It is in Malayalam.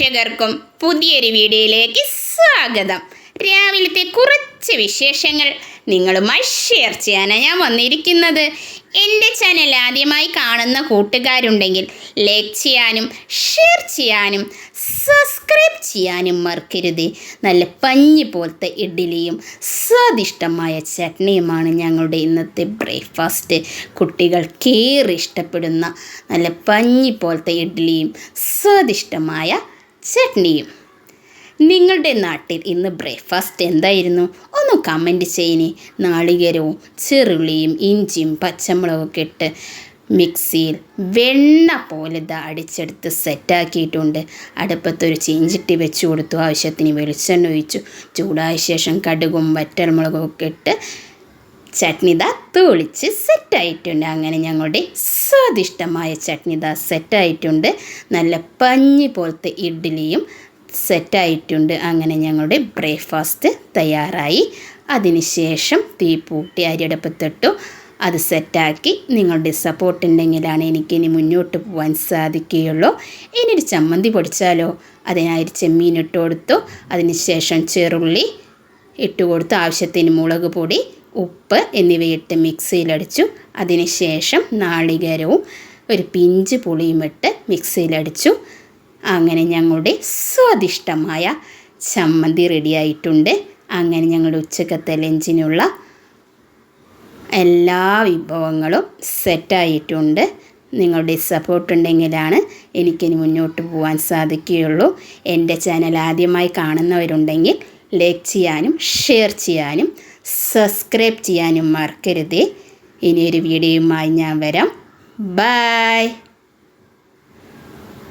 പ്രേക്ഷകർക്കും പുതിയൊരു വീഡിയോയിലേക്ക് സ്വാഗതം. രാവിലത്തെ കുറച്ച് വിശേഷങ്ങൾ നിങ്ങളുമായി ഷെയർ ചെയ്യാനാണ് ഞാൻ വന്നിരിക്കുന്നത്. എൻ്റെ ചാനൽ ആദ്യമായി കാണുന്ന കൂട്ടുകാരുണ്ടെങ്കിൽ ലൈക്ക് ചെയ്യാനും ഷെയർ ചെയ്യാനും സബ്സ്ക്രൈബ് ചെയ്യാനും മറക്കരുത്. നല്ല പഞ്ഞി പോലത്തെ ഇഡ്ഡലിയും സ്വാദിഷ്ടമായ ചട്നിയുമാണ് ഞങ്ങളുടെ ഇന്നത്തെ ബ്രേക്ക്ഫാസ്റ്റ്. കുട്ടികൾക്കേറെ ഇഷ്ടപ്പെടുന്ന നല്ല പഞ്ഞി പോലത്തെ ഇഡ്ഡലിയും സ്വാദിഷ്ടമായ ചട്നിയും. നിങ്ങളുടെ നാട്ടിൽ ഇന്ന് ബ്രേക്ക്ഫാസ്റ്റ് എന്തായിരുന്നു? ഒന്ന് കമൻറ്റ് ചെയ്യണേ. നാളികേരവും ചെറുള്ളിയും ഇഞ്ചിയും പച്ചമുളകൊക്കെ ഇട്ട് മിക്സിയിൽ വെണ്ണ പോലെ അടിച്ചെടുത്ത് സെറ്റാക്കിയിട്ടുണ്ട്. അടുപ്പത്തൊരു ചീഞ്ചട്ടി വെച്ച് കൊടുത്തു. ആവശ്യത്തിന് വെളിച്ചെണ്ണ ഒഴിച്ചു. ചൂടായ ശേഷം കടുകും വറ്റൽമുളകും ഒക്കെ ഇട്ട് ചട്നി തൂളിച്ച് സെറ്റായിട്ടുണ്ട്. അങ്ങനെ ഞങ്ങളുടെ സ്വാദിഷ്ടമായ ചട്നി സെറ്റായിട്ടുണ്ട്. നല്ല പഞ്ഞി പോലത്തെ ഇഡ്ഡലിയും സെറ്റായിട്ടുണ്ട്. അങ്ങനെ ഞങ്ങളുടെ ബ്രേക്ക്ഫാസ്റ്റ് തയ്യാറായി. അതിനുശേഷം തീ പൂട്ടി അരിയടുപ്പത്തിട്ടു. അത് സെറ്റാക്കി. നിങ്ങളുടെ സപ്പോർട്ട് ഉണ്ടെങ്കിലാണ് എനിക്കിനി മുന്നോട്ട് പോകാൻ സാധിക്കുകയുള്ളൂ. ഇനിയൊരു ചമ്മന്തി പൊടിച്ചാലോ? അതിനായി ചെമ്മീൻ ഇട്ട് കൊടുത്തു. അതിനുശേഷം ചെറുള്ളി ഇട്ട് കൊടുത്തു. ആവശ്യത്തിന് മുളക് പൊടി, ഉപ്പ് എന്നിവയിട്ട് മിക്സിയിലടിച്ചു. അതിനുശേഷം നാളികേരവും ഒരു പിഞ്ച് പുളിയും ഇട്ട് മിക്സിയിലടിച്ചു. അങ്ങനെ ഞങ്ങളുടെ സ്വാദിഷ്ടമായ ചമ്മന്തി റെഡിയായിട്ടുണ്ട്. അങ്ങനെ ഞങ്ങളുടെ ഉച്ചക്കത്തെ ലഞ്ചിനുള്ള എല്ലാ വിഭവങ്ങളും സെറ്റായിട്ടുണ്ട്. നിങ്ങളുടെ സപ്പോർട്ട് ഉണ്ടെങ്കിലാണ് എനിക്കിനി മുന്നോട്ട് പോകാൻ സാധിക്കുകയുള്ളൂ. എൻ്റെ ചാനൽ ആദ്യമായി കാണുന്നവരുണ്ടെങ്കിൽ ലൈക്ക് ചെയ്യാനും ഷെയർ ചെയ്യാനും സബ്സ്ക്രൈബ് ചെയ്യാനും മറക്കരുത്. ഇനിയൊരു വീഡിയോയുമായി ഞാൻ വരാം. ബൈ.